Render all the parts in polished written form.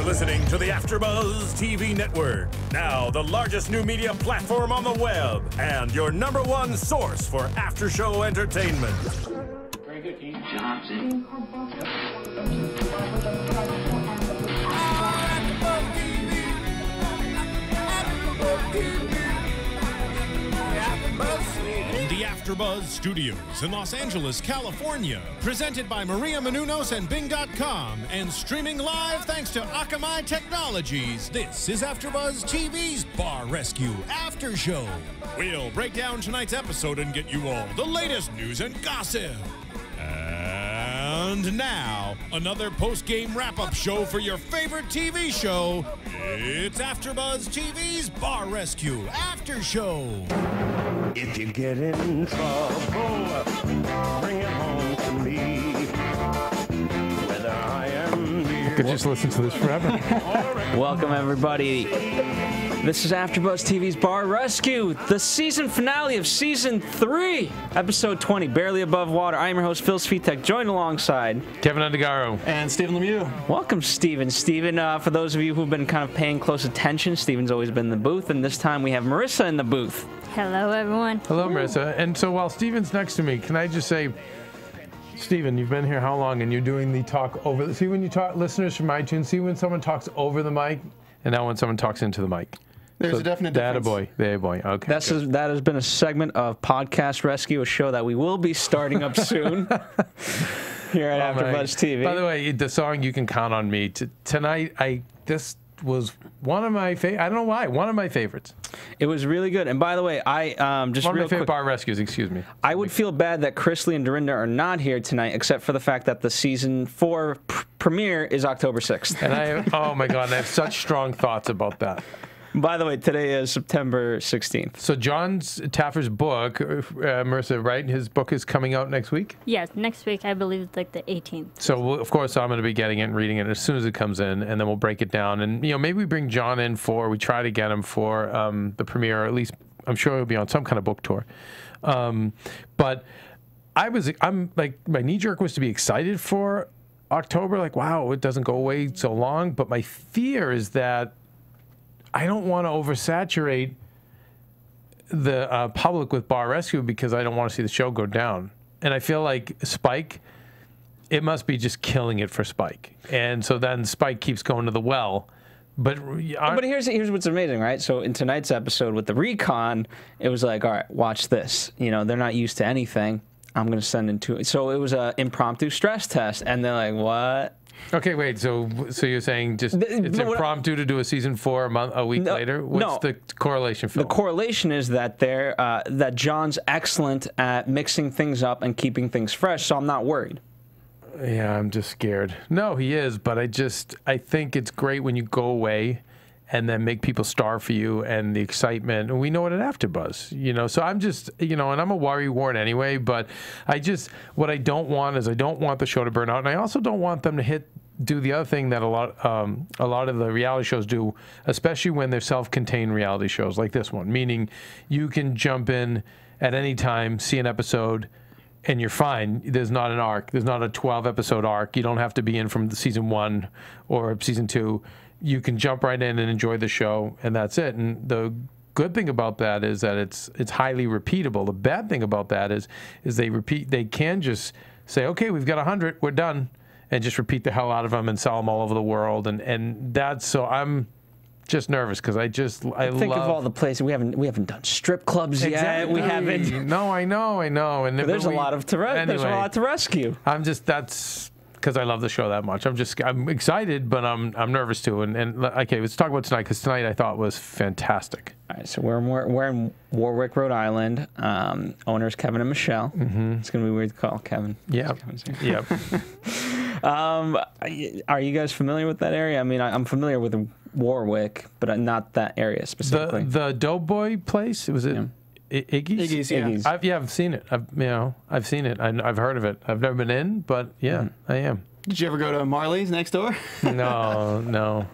You're listening to the AFTERBUZZ TV Network, now the largest new media platform on the web, and your #1 source for after-show entertainment. Very good, Keven. Johnson. The AFTERBUZZ Studios in Los Angeles, California. Presented by Maria Menounos and Bing.com and streaming live thanks to Akamai Technologies. This is AFTERBUZZ TV's Bar Rescue After Show. We'll break down tonight's episode and get you all the latest news and gossip. And now, another post-game wrap-up show for your favorite TV show. It's AFTERBUZZ TV's Bar Rescue After Show. If you get in trouble, bring it home to me. Whether I am I could just listen to this forever. Welcome, everybody. This is AFTERBUZZ TV's Bar Rescue, the season finale of Season 3, Episode 20, Barely Above Water. I am your host, Phil Svitek, joined alongside Keven Undergaro. And Stephen Lemieux. Welcome, Steven. Steven, for those of you who've been kind of paying close attention, Steven's always been in the booth, and this time we have Marissa in the booth. Hello, everyone. Hello, Marissa. And so while Steven's next to me, can I just say, Steven, you've been here how long? And you're doing the talk over the... See when you talk, listeners from iTunes, see when someone talks over the mic, and now when someone talks into the mic. There's a definite difference. That boy. Okay. That has been a segment of Podcast Rescue, a show that we will be starting up soon here at AFTERBUZZ TV. By the way, the song "You Can Count on Me" tonight. This was one of my I don't know why. One of my favorites. It was really good. And by the way, I just one of real my favorite quick, bar rescues. Excuse me. I would feel bad that Chrisley and Dorinda are not here tonight, except for the fact that the season 4 premiere is October 6th. And oh my God, I have such strong thoughts about that. By the way, today is September 16th. So Taffer's book, Marissa, right? His book is coming out next week? Yes, next week, I believe it's like the 18th. So, of course, I'm going to be getting it and reading it as soon as it comes in, and then we'll break it down. And, maybe we bring John in we try to get him for the premiere, or at least I'm sure he'll be on some kind of book tour. But I'm like, my knee-jerk was to be excited for October. Like, wow, it doesn't go away so long. But my fear is that I don't want to oversaturate the public with Bar Rescue because I don't want to see the show go down. And I feel like Spike, it must be just killing it for Spike. And so then Spike keeps going to the well. But here's what's amazing, right? So in tonight's episode with the recon, it was like, all right, watch this. They're not used to anything. I'm going to send them to it. So it was an impromptu stress test. And they're like, what? Okay, wait. So you're saying just it's impromptu to do a season 4 a week later? What's the correlation, Phil? The correlation is that that John's excellent at mixing things up and keeping things fresh. So I'm not worried. Yeah, I'm just scared. No, he is, but I think it's great when you go away and then make people starve for you and the excitement. And we know it at AFTERBUZZ, So I'm just, and I'm a worrywart anyway, but what I don't want is I don't want the show to burn out. And I also don't want them to do the other thing that a lot of the reality shows do, especially when they're self-contained reality shows like this one, meaning you can jump in at any time, see an episode, and you're fine. There's not an arc. There's not a 12-episode arc. You don't have to be in from season 1 or season 2. You can jump right in and enjoy the show, and that's it. And the good thing about that is that it's highly repeatable. The bad thing about that is they can just say, okay, we've got 100, we're done, and just repeat the hell out of them and sell them all over the world. And that's so I'm just nervous because I think of all the places we haven't done strip clubs yet. We haven't. No, I know. And there's a lot to rescue. That's because I love the show that much. I'm excited, but I'm nervous too. And okay, let's talk about tonight because tonight I thought was fantastic. All right, so we're in Warwick, Rhode Island. Owners Keven and Michelle. Mm-hmm. It's gonna be weird to call Keven. Yeah. Yep. Are you guys familiar with that area? I mean, I'm familiar with Warwick, but not that area specifically. The Doughboy place. Was it? Yeah. Iggy's? Iggy's, yeah. Iggy's. I've seen it. I've seen it. I've heard of it. I've never been in, but yeah, I am. Did you ever go to Marley's next door? No.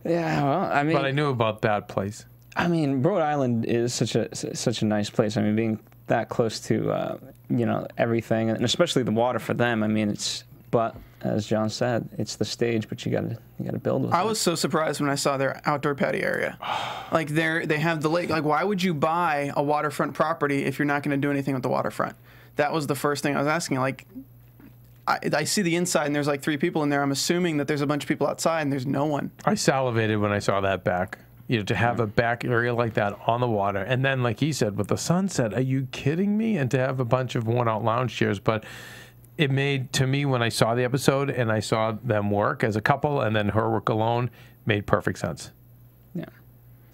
Yeah, well, I mean, but I knew about that place. I mean, Rhode Island is such a nice place. I mean, being that close to everything, and especially the water for them. I mean, it's But as John said, it's the stage, but you gotta build with it. I was so surprised when I saw their outdoor patio area. Like they have the lake. Like, why would you buy a waterfront property if you're not going to do anything with the waterfront? That was the first thing I was asking. Like, I see the inside and there's like 3 people in there. I'm assuming that there's a bunch of people outside and there's no one. I salivated when I saw that back. You know, to have a back area like that on the water, and then like he said with the sunset, are you kidding me? And to have a bunch of worn-out lounge chairs, but it made, to me, when I saw the episode and I saw them work as a couple and then her work alone, made perfect sense. Yeah.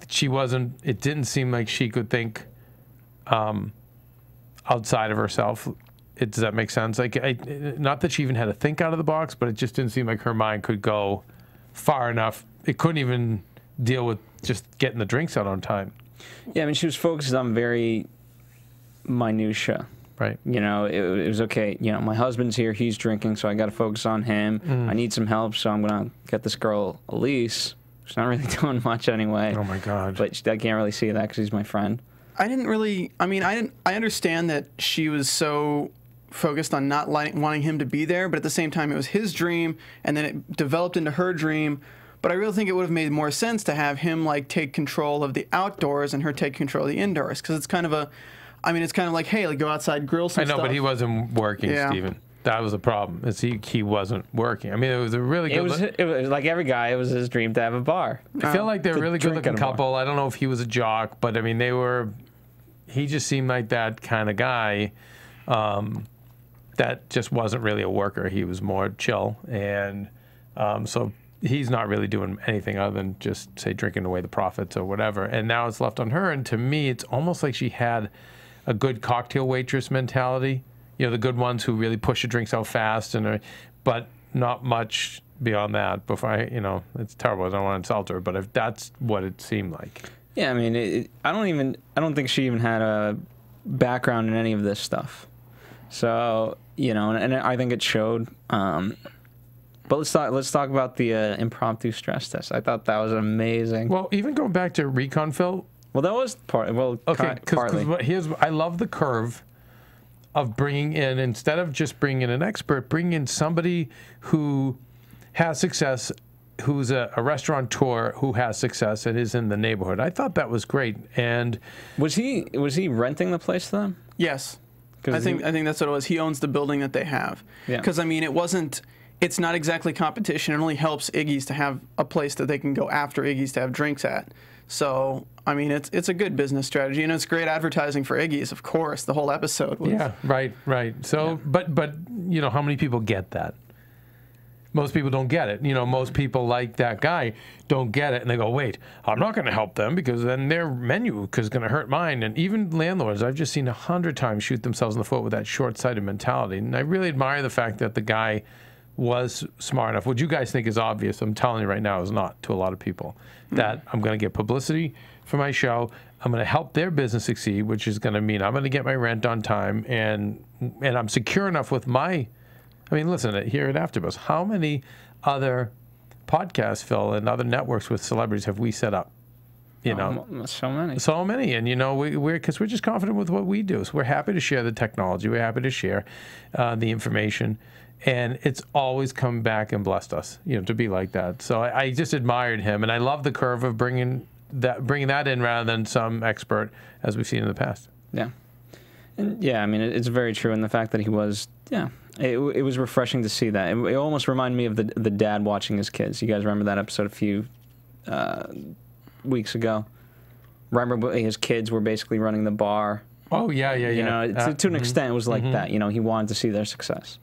It didn't seem like she could think outside of herself. Does that make sense? Like, not that she even had to think out of the box, but it just didn't seem like her mind could go far enough. It couldn't even deal with just getting the drinks out on time. Yeah, I mean, she was focused on very minutia. Right. You know, it was okay. You know, my husband's here, he's drinking, so I got to focus on him. I need some help, so I'm going to get this girl, Elise. She's not really doing much anyway. Oh, my God. But I can't really see that because he's my friend. I understand that she was so focused on not wanting him to be there, but at the same time, it was his dream, and then it developed into her dream. But I really think it would have made more sense to have him, like, take control of the outdoors and her take control of the indoors, because it's kind of like, hey, like, go outside, grill some stuff. I know, but he wasn't working, yeah. Stephen. That was the problem. He wasn't working. I mean, it was a really good... It was like every guy, it was his dream to have a bar. I feel like they're a really good-looking couple. I don't know if he was a jock, but, I mean, he just seemed like that kind of guy that just wasn't really a worker. He was more chill, and so he's not really doing anything other than just, say, drinking away the profits or whatever. And now it's left on her, and to me, it's almost like she had a good cocktail waitress mentality. You know, the good ones who really push the drinks out fast, but not much beyond that. Before it's terrible. I don't want to insult her, but if that's what it seemed like. Yeah, I mean, I don't think she even had a background in any of this stuff. So, you know, and I think it showed. But let's talk about the impromptu stress test. I thought that was amazing. Well, even going back to recon, Phil. Well, that was partly. I love the curve of bringing in, instead of just bringing in an expert, bring in somebody who has success, who's a restaurateur who has success and is in the neighborhood. I thought that was great. And was he renting the place to them? Yes, I think that's what it was. He owns the building that they have. Yeah. Because I mean, it's not exactly competition. It only helps Iggy's to have a place that they can go after Iggy's to have drinks at. So, I mean, it's a good business strategy, and it's great advertising for Iggy's, of course. The whole episode was... Yeah, right. So, yeah. But you know, how many people get that? Most people don't get it. You know, most people like that guy don't get it, and they go, wait, I'm not going to help them because then their menu is going to hurt mine. And even landlords, I've just seen 100 times shoot themselves in the foot with that short-sighted mentality. And I really admire the fact that the guy was smart enough. What you guys think is obvious, I'm telling you right now, is not to a lot of people. That I'm going to get publicity for my show. I'm going to help their business succeed, which is going to mean I'm going to get my rent on time, and I'm secure enough with my... I mean, listen, here at AfterBuzz, how many other podcasts, Phil, and other networks with celebrities have we set up? You know, so many, and you know, we're just confident with what we do. So we're happy to share the technology. We're happy to share the information. And it's always come back and blessed us, you know, to be like that. So I just admired him, and I love the curve of bringing that in rather than some expert, as we've seen in the past. Yeah, and yeah, I mean, it's very true, and the fact that he was, yeah, it was refreshing to see that. It almost reminded me of the dad watching his kids. You guys remember that episode a few weeks ago? Remember his kids were basically running the bar. Oh yeah. You know, to an extent, it was like that. You know, he wanted to see their success.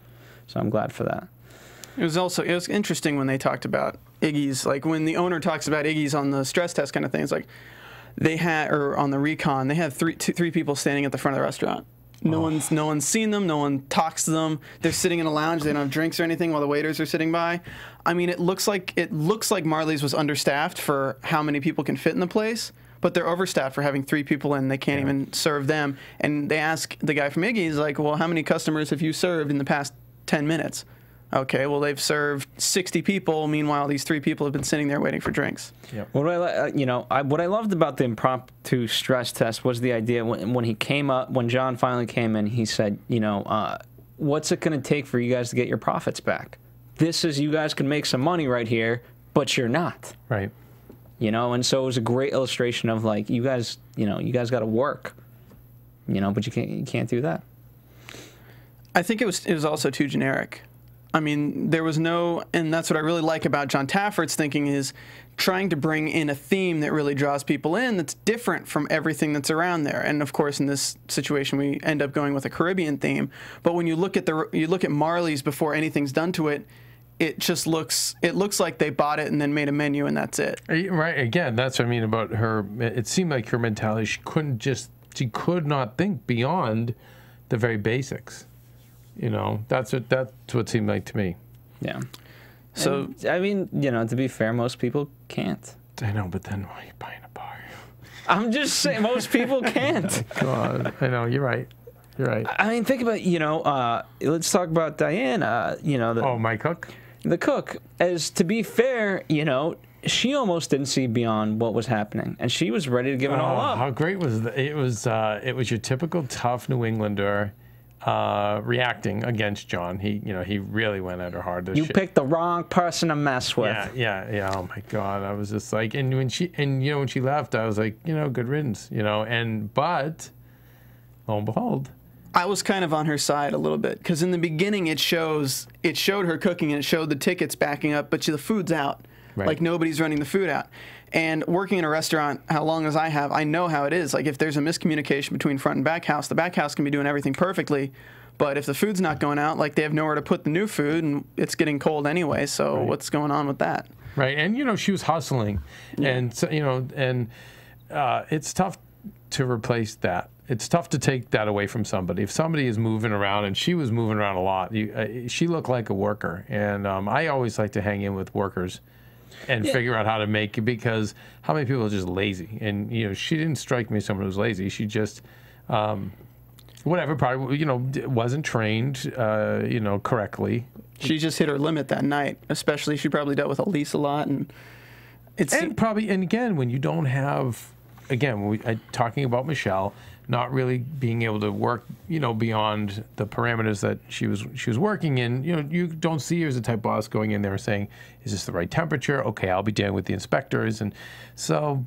So I'm glad for that. It was interesting when they talked about Iggy's, like when the owner talks about Iggy's on the stress test kind of thing. It's like or on the recon, they had three people standing at the front of the restaurant. No one's seen them. No one talks to them. They're sitting in a lounge. They don't have drinks or anything while the waiters are sitting by. I mean, it looks like Marley's was understaffed for how many people can fit in the place. But they're overstaffed for having 3 people in. They can't even serve them. And they ask the guy from Iggy's, like, well, how many customers have you served in the past 10 minutes? Okay, well, they've served 60 people. Meanwhile, these 3 people have been sitting there waiting for drinks. Yep. What I loved about the impromptu stress test was the idea when he came up, when John finally came in, he said, you know, what's it going to take for you guys to get your profits back? This is, you guys can make some money right here, but you're not. Right. You know, and so it was a great illustration of like, you guys got to work, you know, but you can't do that. I think it was also too generic. I mean, there was no, and that's what I really like about John Taffer's thinking, is trying to bring in a theme that really draws people in that's different from everything that's around there. And of course, in this situation, we end up going with a Caribbean theme. But when you look at Marley's before anything's done to it, it just looks like they bought it and then made a menu and that's it. Right. Again, that's what I mean about her. It seemed like her mentality, she could not think beyond the very basics. You know, that's what it seemed like to me. Yeah. So, and, I mean, you know, to be fair, most people can't. I know, but then why are you buying a bar? I'm just saying, most people can't. Oh, God, I know, you're right. You're right. I mean, think about, you know, let's talk about Diane, you know. My cook? The cook. As to be fair, you know, she almost didn't see beyond what was happening, and she was ready to give it all up. How great was it? It was your typical tough New Englander reacting against John. He really went at her hard. You picked the wrong person to mess with. Yeah. Oh my God, I was just like, and when she left, I was like, you know, good riddance, you know. But lo and behold, I was kind of on her side a little bit, because in the beginning it showed her cooking and it showed the tickets backing up, but the food's out. Right. Like nobody's running the food out. And working in a restaurant, how long as I have, I know how it is. Like if there's a miscommunication between front and back house, the back house can be doing everything perfectly, but if the food's not going out, like they have nowhere to put the new food and it's getting cold anyway, so what's going on with that? Right, and you know, she was hustling, and so, you know, and it's tough to replace that. It's tough to take that away from somebody. If somebody is moving around, and she was moving around a lot, she looked like a worker, and I always like to hang in with workers and figure out how to make it, because how many people are just lazy? And, you know, she didn't strike me as someone who was lazy. She just, whatever, probably, you know, wasn't trained, you know, correctly. She just hit her limit that night, especially she probably dealt with Elise a lot. And again, when you don't have, again, talking about Michelle, not really being able to work, you know, beyond the parameters that she was working in. You know, you don't see her as the type of boss going in there and saying, is this the right temperature? Okay, I'll be dealing with the inspectors. And so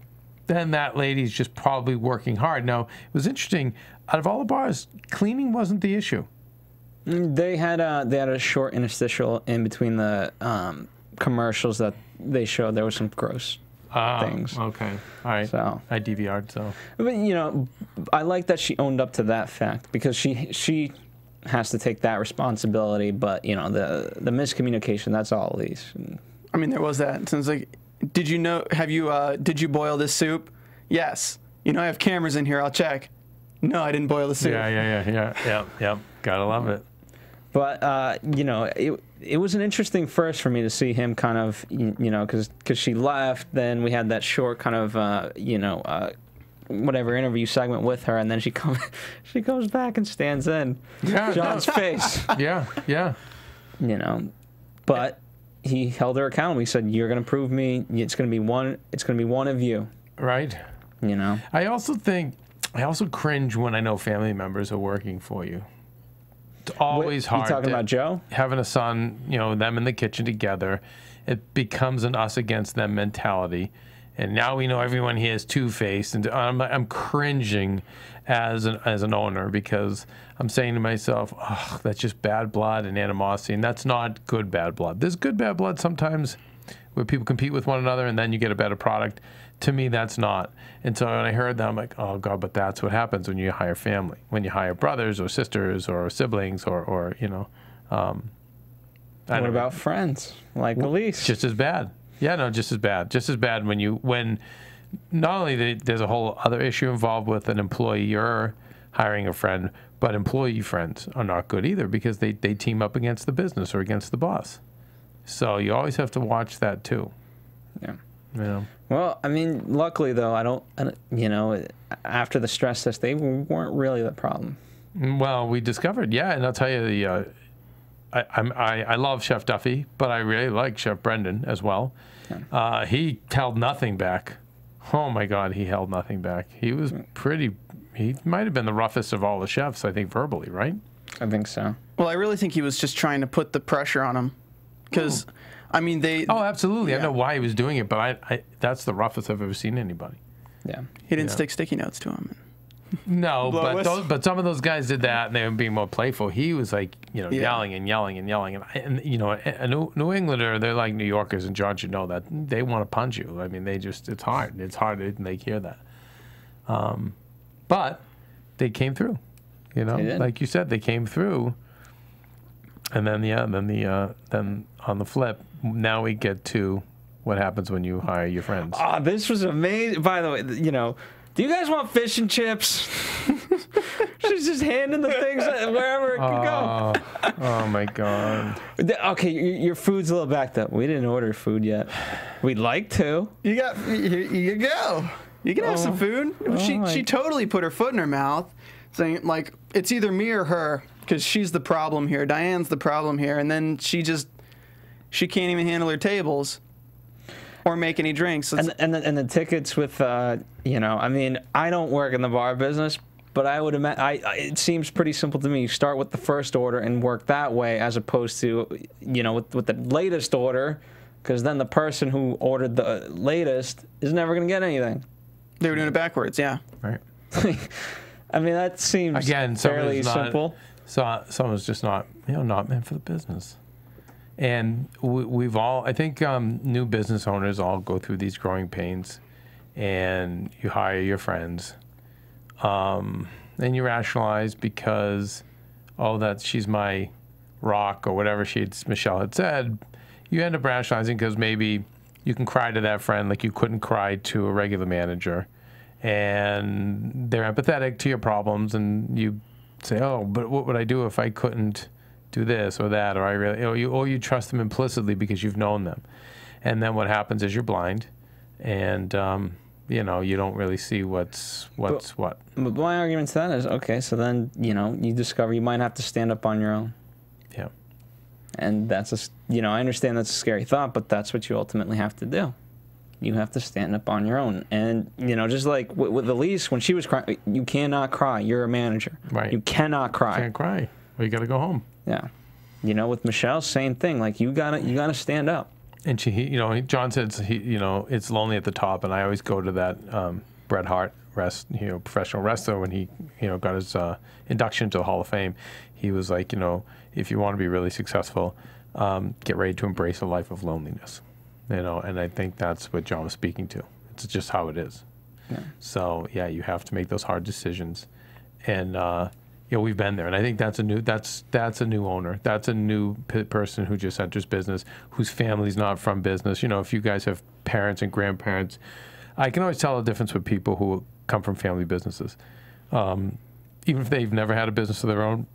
then that lady's just probably working hard. Now, it was interesting, out of all the bars, cleaning wasn't the issue. They had a short interstitial in between the commercials that they showed. There was some gross things. Okay. All right. So I DVR'd, so. But, you know, I like that she owned up to that fact, because she has to take that responsibility, but, you know, the miscommunication, that's all Elise. I mean, there was that. It sounds like, did you boil this soup? Yes. You know, I have cameras in here, I'll check. No, I didn't boil the soup. Yeah. Gotta love it. But, you know, it was an interesting first for me to see him kind of, you know, because she left, then we had that short kind of, you know, whatever interview segment with her, and then she comes back and stands in John's face. Yeah. You know, but he held her accountable. He said, "You're going to prove me. It's going to be one of you." Right. You know. I also cringe when I know family members are working for you. It's always hard. You talking about Joe? Having a son, you know, them in the kitchen together, it becomes an us against them mentality. And now we know everyone here is two-faced, and I'm cringing as an owner, because I'm saying to myself, oh, that's just bad blood and animosity, and that's not good bad blood. There's good bad blood sometimes where people compete with one another and then you get a better product. To me, that's not. And so when I heard that, I'm like, oh, God, but that's what happens when you hire family, when you hire brothers or sisters or siblings or you know. What about friends like Elise? Just as bad. Yeah, no, just as bad. Just as bad when not only there's a whole other issue involved with an employer hiring a friend, but employee friends are not good either, because they team up against the business or against the boss. So you always have to watch that too. Yeah. You know. Well, I mean, luckily though, I don't, you know, after the stress test, they weren't really the problem. Well, we discovered, yeah, and I'll tell you, I love Chef Duffy, but I really like Chef Brendan as well. Yeah. He held nothing back. Oh my God, he held nothing back. He was he might have been the roughest of all the chefs, I think, verbally, right? I think so. Well, I really think he was just trying to put the pressure on him, because, I mean, they. Oh, absolutely. Yeah. I know why he was doing it, but I that's the roughest I've ever seen anybody. Yeah. He didn't stick sticky notes to him. No, Blow but us. but some of those guys did that, and they were being more playful. He was like, yelling and yelling and yelling, and you know, a New Englander, they're like New Yorkers, and John should know that they want to punch you. I mean, it's hard to make hear that. But they came through, you know, like you said, they came through, and then then on the flip, now we get to what happens when you hire your friends. Oh, this was amazing. By the way, you know. Do you guys want fish and chips? She's just handing the things wherever it could go. Oh my God. Okay, your food's a little backed up. We didn't order food yet. We'd like to. You got. Here you go. You can have some food. She totally put her foot in her mouth, saying like it's either me or her, because she's the problem here. Diane's the problem here, and then she can't even handle her tables. Or make any drinks. And the tickets with, you know, I mean, I don't work in the bar business, but I would imagine, it seems pretty simple to me. You start with the first order and work that way, as opposed to, you know, with the latest order, because then the person who ordered the latest is never going to get anything. They were doing it backwards, yeah. Right. I mean, that seems fairly simple. So someone's just not meant for the business. And we've all, I think new business owners all go through these growing pains, and you hire your friends, and you rationalize because, that she's my rock, or whatever Michelle had said. You end up rationalizing because maybe you can cry to that friend like you couldn't cry to a regular manager, and they're empathetic to your problems, and you say, oh, but what would I do if I couldn't do this or that, or I really, or you trust them implicitly because you've known them, and then what happens is you're blind, and you know, you don't really see what's what. But my argument to that is, okay, so then you know, you discover you might have to stand up on your own. Yeah. And that's you know, I understand that's a scary thought, but that's what you ultimately have to do. You have to stand up on your own, and you know, just like with Elise, when she was crying, you cannot cry. You're a manager. Right. You cannot cry. You can't cry. Well, you got to go home. Yeah, you know, with Michelle, same thing. Like you gotta stand up. And you know, John said, you know, it's lonely at the top, and I always go to that Bret Hart professional wrestler, when he, you know, got his induction to the Hall of Fame. He was like, you know, if you want to be really successful, get ready to embrace a life of loneliness. You know, and I think that's what John was speaking to. It's just how it is. Yeah. So yeah, you have to make those hard decisions, and you know, we've been there, and I think that's a new owner. That's a new person who just enters business, whose family's not from business. You know, if you guys have parents and grandparents, I can always tell the difference with people who come from family businesses. Even if they've never had a business of their own,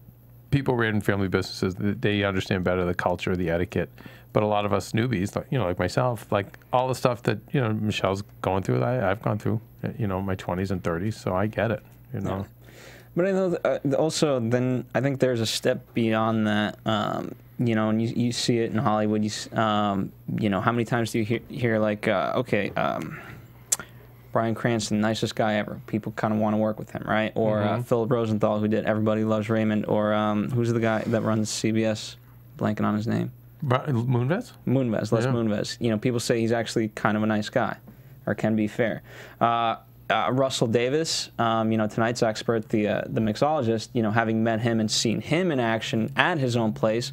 people raised in family businesses, they understand better the culture, the etiquette. But a lot of us newbies, you know, like myself, like all the stuff that, you know, Michelle's going through, I've gone through, you know, my 20s and 30s, so I get it, you know. Yeah. But I know also, then I think there's a step beyond that, you know, and you see it in Hollywood. You know, how many times do you hear like, okay, Bryan Cranston, nicest guy ever. People kind of want to work with him, right? Or Philip Rosenthal, who did Everybody Loves Raymond. Or who's the guy that runs CBS? Blanking on his name. Moonves? Moonves, Les Moonves. You know, people say he's actually kind of a nice guy, or can be fair. Russell Davis, you know, tonight's expert, the mixologist, you know, having met him and seen him in action at his own place,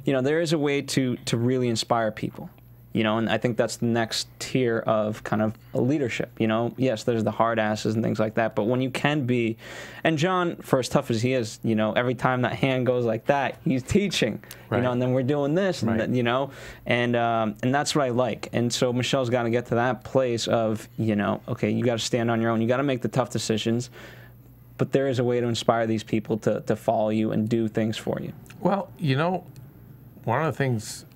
you know, there is a way to really inspire people. You know, and I think that's the next tier of kind of a leadership. You know, yes, there's the hard asses and things like that, but when you can be, and John, for as tough as he is, you know, every time that hand goes like that, he's teaching. Right. You know, and then we're doing this, and right. You know, and that's what I like. And so Michelle's got to get to that place of, you know, okay, you got to stand on your own, you got to make the tough decisions, but there is a way to inspire these people to follow you and do things for you. Well, you know, one of the things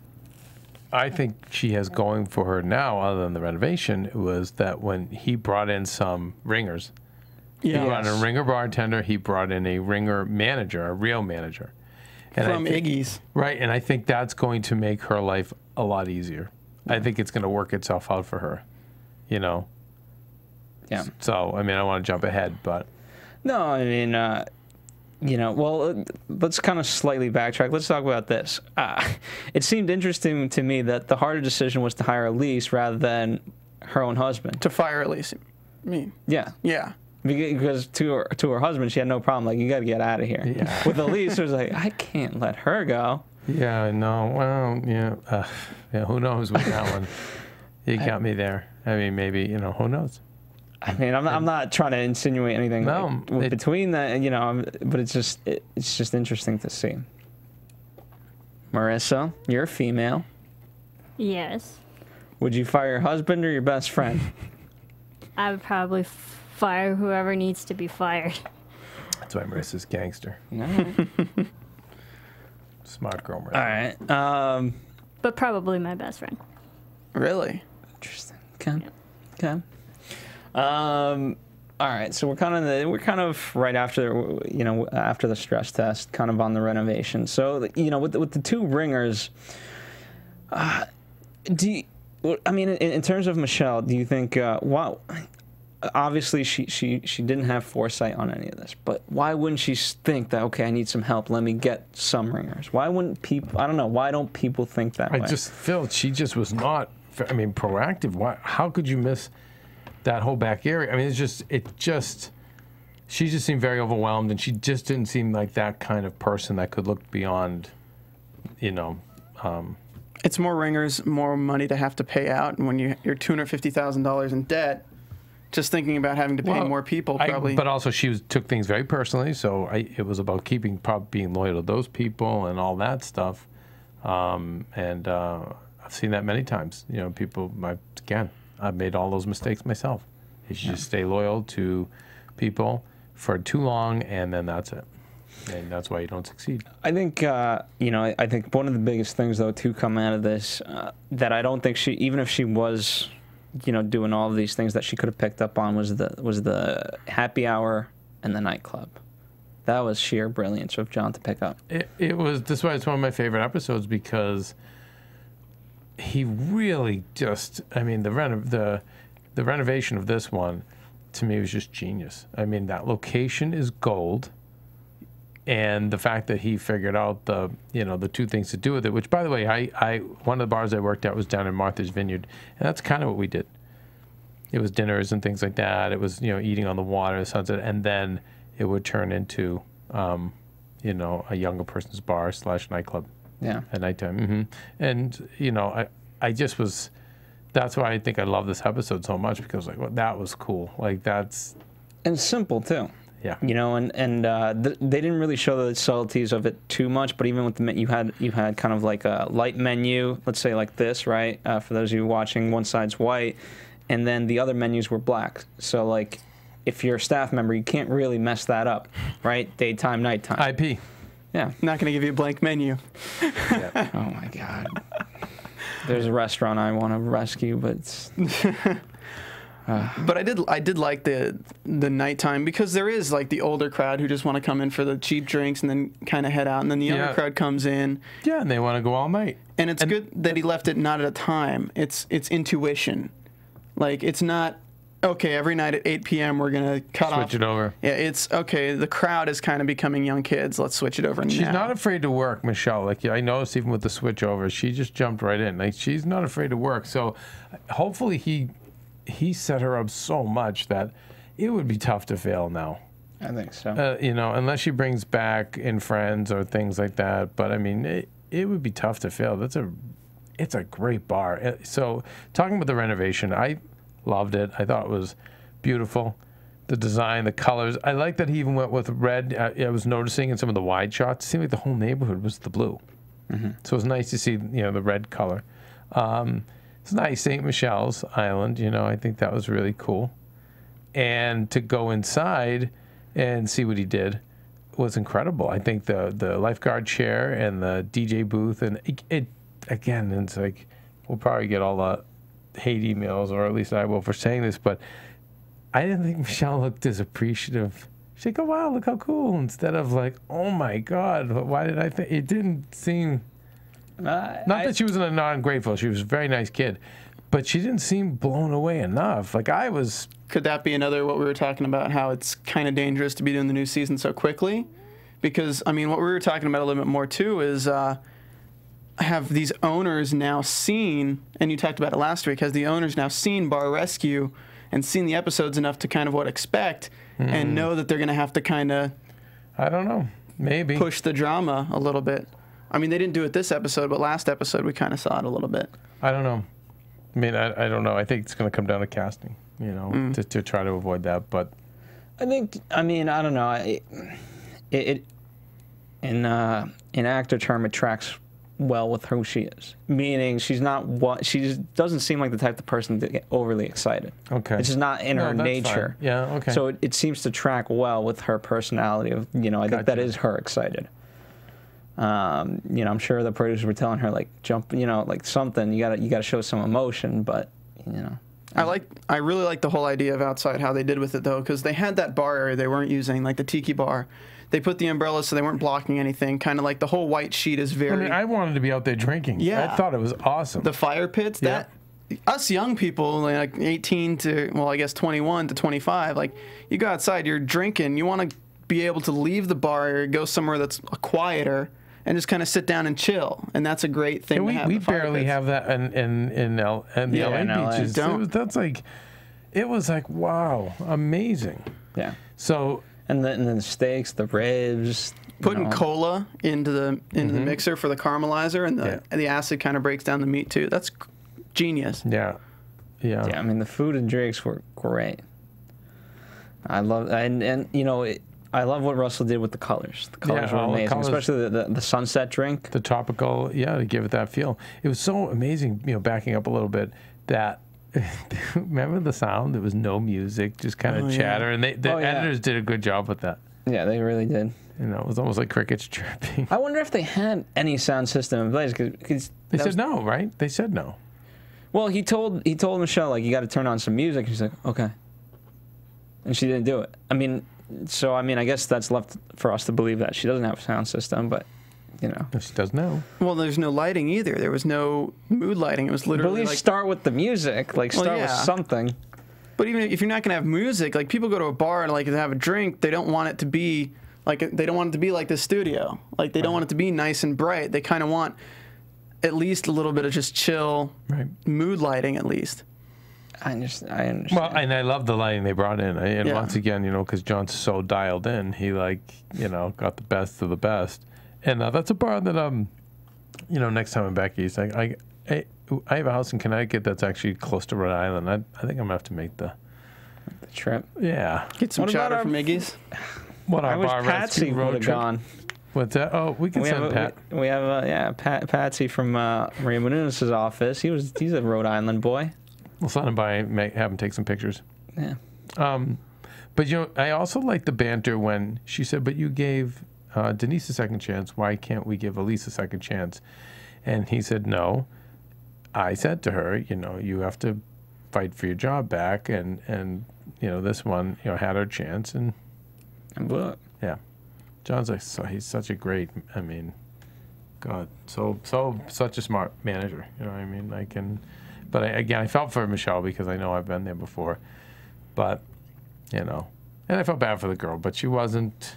I think she has going for her now, other than the renovation, was that when he brought in some ringers, he brought in a ringer bartender, he brought in a ringer manager, a real manager. And from Iggy's. Right, and I think that's going to make her life a lot easier. I think it's going to work itself out for her, you know? Yeah. So, I mean, I don't want to jump ahead, but... No, I mean, you know, well, let's kind of slightly backtrack. Let's talk about this. It seemed interesting to me that the harder decision was to hire Elise rather than her own husband. To fire Elise, I mean. Yeah. Yeah. Because to her husband, she had no problem. Like, you got to get out of here. Yeah. With Elise, it was like, I can't let her go. Yeah, I know. Well, yeah, who knows with that one? You got me there. I mean, maybe, you know, who knows? I mean, I'm not trying to insinuate anything between that, you know, but it's just interesting to see. Marissa, you're a female. Yes. Would you fire your husband or your best friend? I would probably fire whoever needs to be fired. That's why Marissa's gangster. All right. Smart girl, Marissa. All right. But probably my best friend. Really? Interesting. Okay. Okay. All right. So we're kind of right after, you know, after the stress test, kind of on the renovation. So, you know, with the two ringers, I mean, in terms of Michelle, do you think, wow, obviously she didn't have foresight on any of this, but why wouldn't she think that, okay, I need some help, let me get some ringers? Why wouldn't people, I don't know, why don't people think that way? She just was not, I mean, proactive. How could you miss that whole back area? I mean, she just seemed very overwhelmed, and she just didn't seem like that kind of person that could look beyond, you know. It's more ringers, more money to have to pay out, and when you're $250,000 in debt, just thinking about having to pay more people probably. But also she took things very personally, so it was about being loyal to those people and all that stuff. And I've seen that many times. You know, people, I've made all those mistakes myself. You should just stay loyal to people for too long, and then that's it. And that's why you don't succeed. I think, you know, I think one of the biggest things, though, to come out of this, that I don't think even if she was, you know, doing all of these things that she could have picked up on was the happy hour and the nightclub. That was sheer brilliance of John to pick up. That's why it's one of my favorite episodes, because he really just, I mean, the renovation of this one, to me, was just genius. I mean, that location is gold. And the fact that he figured out the two things to do with it, which, by the way, one of the bars I worked at was down in Martha's Vineyard, and that's kind of what we did. It was dinners and things like that. It was, you know, eating on the water, the sunset, and then it would turn into, you know, a younger person's bar / nightclub. Yeah. At nighttime. Mm-hmm. And, you know, I just was, that's why I think I love this episode so much, because, like, well, that was cool. Like, that's. And simple, too. Yeah. You know, and they didn't really show the subtleties of it too much, but even with the you had kind of like a light menu, let's say like this, right? For those of you watching, one side's white, and then the other menus were black. So, like, if you're a staff member, you can't really mess that up, right? Daytime, nighttime. IP. Yeah. Not going to give you a blank menu. Yeah. Oh, my God. There's a restaurant I want to rescue, but it's... But I did like the nighttime, because there is, like, the older crowd who just want to come in for the cheap drinks and then kind of head out, and then the younger crowd comes in. Yeah, and they want to go all night. And it's good that he left it not at a time. It's intuition. Like, it's not, okay, every night at 8 p.m. we're going to switch it over. Yeah, it's, okay, the crowd is kind of becoming young kids. Let's switch it over now. She's not afraid to work, Michelle. Like, I noticed even with the switch over, she just jumped right in. Like, she's not afraid to work. So hopefully he set her up so much that it would be tough to fail now. I think so. You know, unless she brings back in friends or things like that. But I mean, it would be tough to fail. It's a great bar. So talking about the renovation, I loved it. I thought it was beautiful. The design, the colors. I like that he even went with red. I was noticing in some of the wide shots, it seemed like the whole neighborhood was the blue. Mm-hmm. So it was nice to see, you know, the red color. It's nice, St. Michelle's Island, you know, I think that was really cool. And to go inside and see what he did was incredible. I think the lifeguard chair and the DJ booth, and it again, it's like, we'll probably get all the hate emails, or at least I will, for saying this, but I didn't think Michelle looked as appreciative. She'd go, wow, look how cool, instead of like, oh my God, why did I think, it didn't seem... Not that she was non-grateful. She was a very nice kid. But she didn't seem blown away enough. Like, I was... Could that be another, what we were talking about, how it's kind of dangerous to be doing the new season so quickly? because I mean, what we were talking about a little bit more too is have these owners now seen, and you talked about it last week, has the owners now seen Bar Rescue and seen the episodes enough to kind of what expect and know that they're going to have to kind of, I don't know, maybe push the drama a little bit. I mean, they didn't do it this episode, but last episode we kind of saw it a little bit. I don't know. I mean, I don't know. I think it's going to come down to casting, you know, to try to avoid that. But I mean, I don't know. In actor term, it tracks well with who she is. Meaning, she just doesn't seem like the type of person to get overly excited. Okay. It's just not in her nature. Fine. Yeah. Okay. So it seems to track well with her personality. Of I think that is her excited. I'm sure the producers were telling her like jump, like something. You gotta show some emotion, but I really like the whole idea of outside how they did with it though, because they had that bar area they weren't using, like the tiki bar. They put the umbrellas so they weren't blocking anything. Kind of like the whole white sheet is very. I mean, I wanted to be out there drinking. Yeah. I thought it was awesome. The fire pits. Yeah. Us young people, like 18 to, well, I guess 21 to 25, like you go outside, you're drinking, you want to be able to leave the bar area, go somewhere that's quieter, and just kind of sit down and chill. And that's a great thing. And to have we the fire barely pits. have that in the LA beaches. That's like, it was like, wow, amazing. Yeah. So. And then the steaks, the ribs. Putting cola into the mixer for the caramelizer, and the acid kind of breaks down the meat too. That's genius. Yeah. I mean, the food and drinks were great. I love I love what Russell did with the colors. The colors were amazing, especially the sunset drink. The tropical, to give it that feel. It was so amazing, backing up a little bit, that remember the sound? There was no music, just kind of chatter, and the editors did a good job with that. Yeah, they really did. It was almost like crickets chirping. I wonder if they had any sound system in place, because they said no, right? They said no. Well, he told Michelle, like, you got to turn on some music. She's like, okay, and she didn't do it. I guess that's left for us to believe that she doesn't have a sound system, but. She does know. Well, there's no lighting either. There was no mood lighting. It was literally. But at least start with the music. Like start with something. But even if you're not gonna have music, like people go to a bar and like to have a drink, they don't want it to be like the studio. Like they don't want it to be nice and bright. They kind of want at least a little bit of just chill mood lighting at least. I understand. Well, and I love the lighting they brought in. And once again, because John's so dialed in, he got the best of the best. And that's a bar that, next time I'm back east, I have a house in Connecticut that's actually close to Rhode Island. I think I'm going to have to make the trip. Yeah. Get some chowder from Iggy's. I wish Patsy would have gone. What's that? Oh, we can send Pat. We have Patsy from Maria Menounos' office. He's a Rhode Island boy. We'll send him by, have him take some pictures. Yeah. But, I also like the banter when she said, but you gave... Denise a second chance. Why can't we give Elise a second chance? And he said, no. I said to her, you have to fight for your job back. And this one, had her chance. And blew it. Yeah. John's like, he's such a great, God, such a smart manager. You know what I mean? But I felt for Michelle because I know I've been there before. But, and I felt bad for the girl, but she wasn't...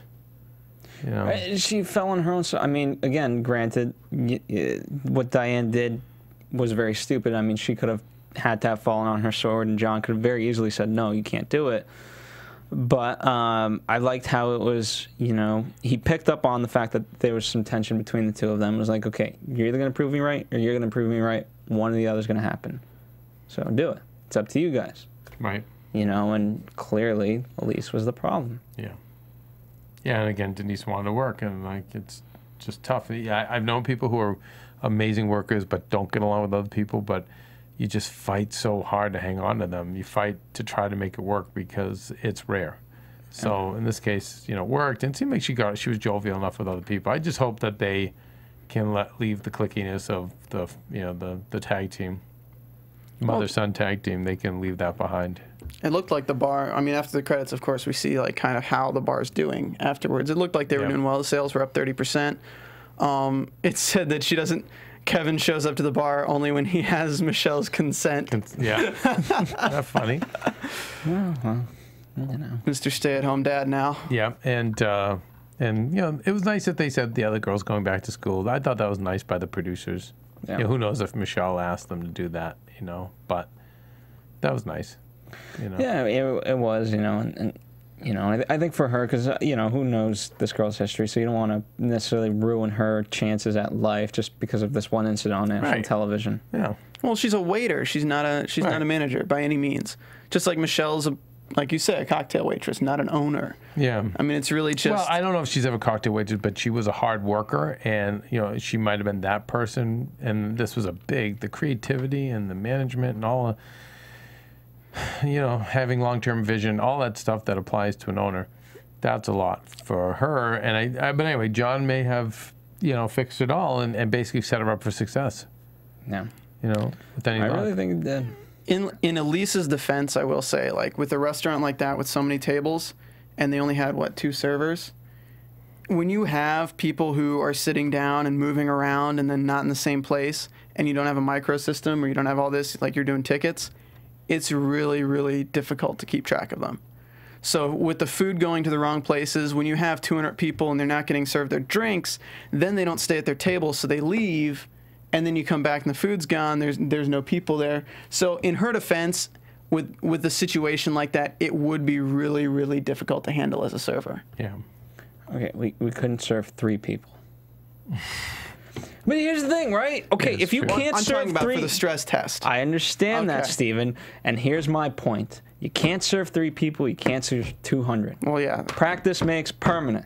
She fell on her own. I mean, again, granted, what Diane did was very stupid. I mean, she could have had to have fallen on her sword, and John could have very easily said, no, you can't do it. But I liked how it was, he picked up on the fact that there was some tension between the two of them. It was like, okay, you're either going to prove me right or you're going to prove me right. One or the other is going to happen. So do it. It's up to you guys. Right. And clearly, Elise was the problem. Yeah. Yeah, and again, Denise wanted to work, and it's just tough. I've known people who are amazing workers but don't get along with other people, but you just fight so hard to hang on to them. You fight to try to make it work because it's rare. So in this case, it worked, and it seemed like she was jovial enough with other people. I just hope that they can leave the clickiness of the tag team, mother-son tag team. They can leave that behind. It looked like the bar, after the credits, of course, we see kind of how the bar's doing afterwards. It looked like they were doing well. The sales were up 30%. It said that Keven shows up to the bar only when he has Michelle's consent. Yeah. That's funny. Well, Mr. Stay-at-home dad now. Yeah, and And, you know, it was nice that they said the other girl's going back to school. I thought that was nice by the producers. Yeah. You know, who knows if Michelle asked them to do that, you know, but that was nice. You know. Yeah, it was, you know, and you know, I think for her, because, you know, who knows this girl's history, so you don't want to necessarily ruin her chances at life just because of this one incident on national television. Yeah. Well, she's a waiter. She's not a manager by any means. Just like Michelle's like you said, a cocktail waitress, not an owner. Yeah. I mean, it's really just... Well, I don't know if she's ever cocktail waitress, but she was a hard worker, and, you know, she might have been that person, and this was the creativity and the management and all, you know, having long-term vision, all that stuff that applies to an owner, that's a lot for her. And but anyway, John may have, you know, fixed it all and basically set her up for success. Yeah. You know, with any luck. Really think it did. In Elise's defense, I will say, like, with a restaurant like that with so many tables, and they only had, what, 2 servers? When you have people who are sitting down and moving around and then not in the same place, and you don't have a micro system or you don't have all this, like you're doing tickets, it's really, really difficult to keep track of them. So with the food going to the wrong places, when you have 200 people and they're not getting served their drinks, then they don't stay at their table, so they leave, and then you come back and the food's gone, there's no people there. So in her defense, with a situation like that, it would be really, really difficult to handle as a server. Yeah. Okay, we couldn't serve 3 people. But here's the thing, right? Okay, if you can't I'm serve talking about 3... for the stress test. I understand that, Okay. Steven, and here's my point. You can't serve 3 people, you can't serve 200. Well, yeah. Practice makes permanent.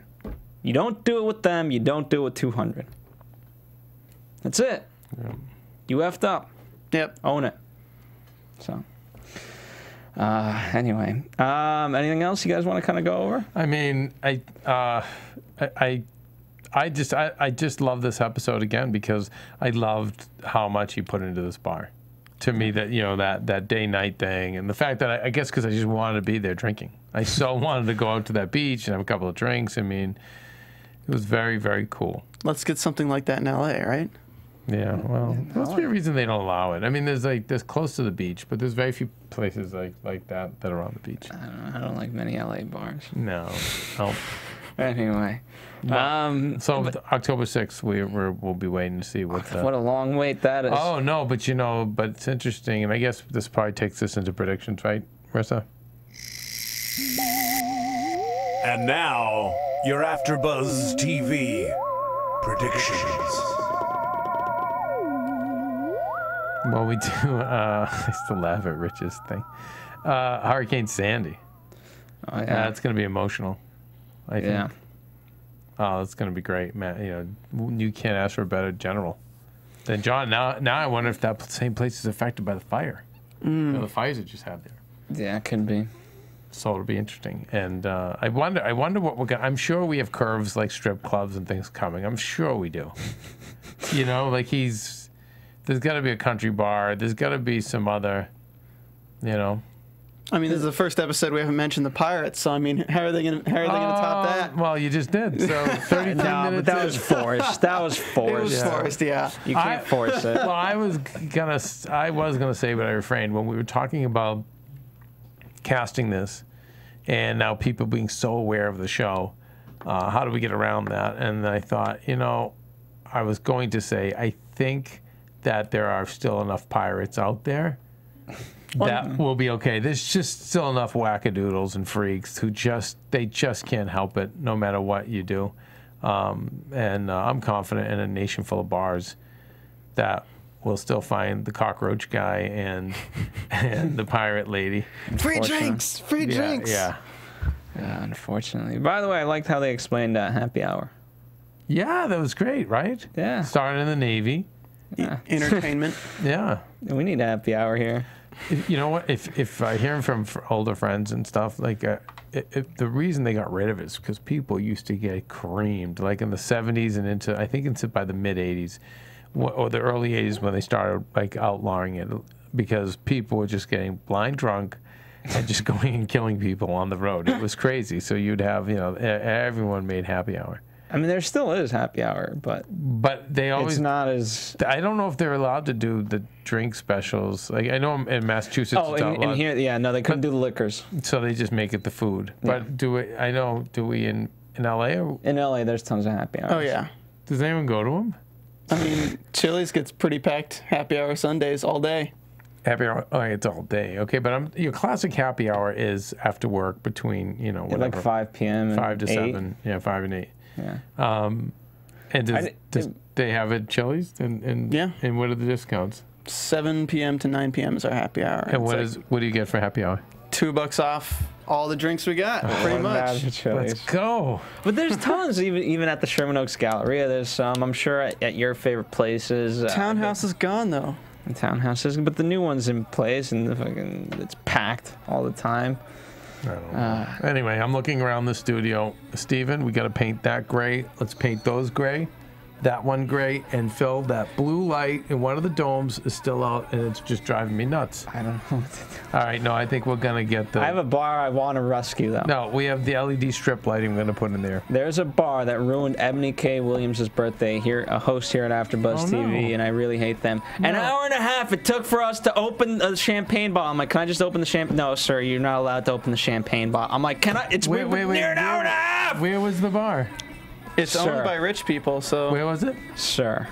You don't do it with them, you don't do it with 200. That's it. Yeah. You effed up. Yep. Own it. So, anyway, anything else you guys want to kind of go over? I mean, I just love this episode again because I loved how much he put into this bar. To me, that, you know, that day-night thing, and the fact that I guess because I just wanted to be there drinking. I so wanted to go out to that beach and have a couple of drinks. I mean, it was very, very cool. Let's get something like that in L.A., right? Yeah, well, must be a reason they don't allow it. I mean, there's close to the beach, but there's very few places like that are on the beach. I don't like many LA bars. No. Anyway. So October 6th, we'll be waiting to see what a long wait that is. Oh, no, but you know, but it's interesting, and I guess this probably takes us into predictions, right, Marissa? And now, your AfterBuzz TV predictions. Well, we do, I still laugh at Rich's thing. Hurricane Sandy. Oh, yeah. It's going to be emotional, I think. Yeah. Oh, it's going to be great, man. You know, you can't ask for a better general than John. Now I wonder if that same place is affected by the fire. You know, the fires that just had there. Yeah, it could be. So it'll be interesting. And I wonder what we're going to... I'm sure we have curves like strip clubs and things coming. I'm sure we do. You know, like there's got to be a country bar. There's got to be some other, you know... I mean, this is the first episode we haven't mentioned the pirates, so I mean, how are they going to top that? Well, you just did. So 33 No, minutes. but that was forced. That was forced. It was forced, yeah. You can't force it. Well, I was gonna say, but I refrained when we were talking about casting this, and now people being so aware of the show. How do we get around that? And I thought, you know, I was going to say, I think that there are still enough pirates out there that will be okay. There's just still enough wackadoodles and freaks who just can't help it, no matter what you do. And I'm confident in a nation full of bars that we'll still find the cockroach guy and the pirate lady. Free drinks! Free drinks! Yeah. Yeah, unfortunately. By the way, I liked how they explained happy hour. Yeah, that was great, right? Yeah. Started in the Navy. Yeah. Entertainment. Yeah. We need a happy hour here. You know what? If I hear from older friends and stuff, like the reason they got rid of it is because people used to get creamed, like in the 70s and into, I think into by the mid 80s or the early 80s when they started like outlawing it, because people were just getting blind drunk and just going and killing people on the road. It was crazy. So you'd have, you know, everyone made happy hour. I mean, there still is happy hour, but they always... It's not as... I don't know if they're allowed to do the drink specials. Like, I know in Massachusetts it's outlawed. In here, yeah, no, they couldn't do the liquors. So they just make it the food. Yeah. But do we in in LA? Or In LA, there's tons of happy hours. Oh yeah. does anyone go to them? I mean, Chili's gets pretty packed happy hour Sundays all day. Happy hour? Oh, it's all day. Okay, but your classic happy hour is after work between whatever. Like 5 p.m. and 5 to 8. 7. Yeah, 5 and 8. Yeah. And does they have it Chili's? And Yeah. And what are the discounts? 7 p.m. to 9 p.m. is our happy hour. And It's what do you get for happy hour? $2 off all the drinks we got, pretty much. Let's go. But there's tons, even at the Sherman Oaks Galleria. There's some, I'm sure, at your favorite places. Townhouse is gone though. The Townhouse but the new one's in place, and it's packed all the time. I don't know. Anyway, I'm looking around the studio. Steven, we got to paint that gray. Let's paint those gray. That one gray. And Phil, that blue light in one of the domes is still out, and it's just driving me nuts. I don't know what to do. All right, no, I think we're going to get the... I have a bar I want to rescue, though. No, we have the LED strip lighting we're going to put in there. There's a bar that ruined Ebony K. Williams' birthday, a host here at AfterBuzz TV, and I really hate them. An hour and a half it took for us to open a champagne bottle. I'm like, can I just open the champagne? No, sir, you're not allowed to open the champagne bottle. I'm like, can I? It's wait, near an hour and a half! Where was the bar? It's owned by rich people, so... Where was it? Sir,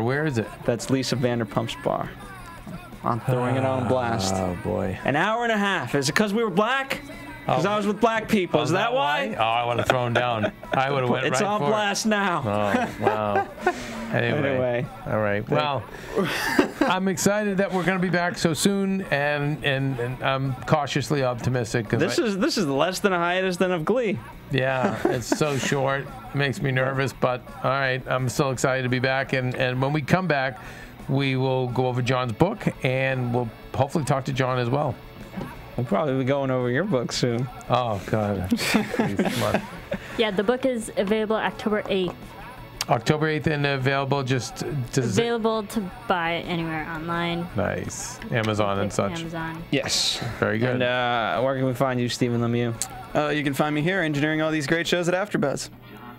where is it? that's Lisa Vanderpump's bar. I'm throwing it on blast. Oh, boy. An hour and a half. Is it because we were black? Because I was with black people. Is that why? Oh, I would have thrown down. I would have went It's right on for blast now. Oh, wow. Anyway. All right. Well, I'm excited that we're going to be back so soon, and I'm cautiously optimistic. This is less than a hiatus than of Glee. Yeah, it's so short. It makes me nervous, but all right. I'm so excited to be back, and when we come back, we will go over John's book, and we'll hopefully talk to John as well. We'll probably be going over your book soon. Oh, God. Please, come on. Yeah, the book is available October 8th. October 8th and available Available to buy anywhere online. Nice. Amazon and such. Amazon. Yes. Very good. And where can we find you, Stephen Lemieux? You can find me here engineering all these great shows at AfterBuzz.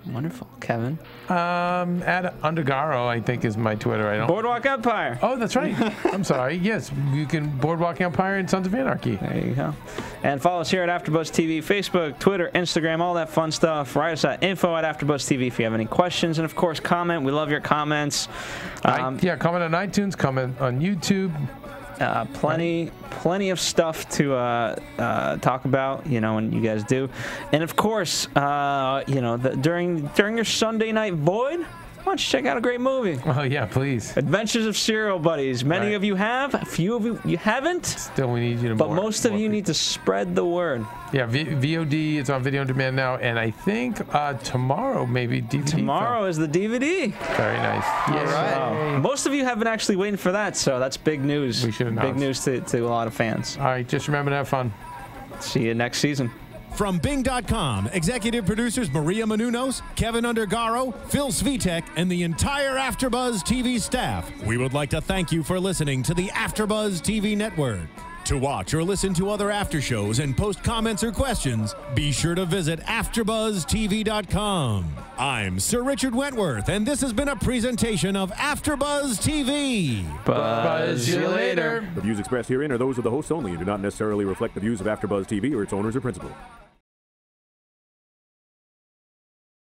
Wonderful. Keven? At Undergaro, I think, is my Twitter. I don't. Boardwalk Empire. Oh, that's right. I'm sorry. Yes, you can Boardwalk Empire and Sons of Anarchy. There you go. And follow us here at AfterBuzz TV, Facebook, Twitter, Instagram, all that fun stuff. Write us at info@AfterBuzzTV if you have any questions. And, of course, comment. We love your comments. Yeah, comment on iTunes, comment on YouTube. Plenty of stuff to talk about, and you guys do. And of course, during your Sunday night void, why don't you check out a great movie? Oh yeah, please. Adventures of Serial Buddies. Many of you have. A few of you haven't. Still, we need you to. But most of you need to spread the word. Yeah, VOD. It's on video on demand now, and I think tomorrow maybe DVD. Tomorrow is the DVD. Very nice. All right. Most of you have been actually waiting for that, so that's big news. We should announce. Big news to a lot of fans. All right, just remember to have fun. See you next season. From Bing.com, executive producers Maria Menounos, Keven Undergaro, Phil Svitek, and the entire AfterBuzz TV staff, we would like to thank you for listening to the AfterBuzz TV network. To watch or listen to other after shows and post comments or questions, be sure to visit AfterBuzzTV.com. I'm Sir Richard Wentworth, and this has been a presentation of AfterBuzz TV. Buzz you later. The views expressed herein are those of the hosts only and do not necessarily reflect the views of AfterBuzz TV or its owners or principals.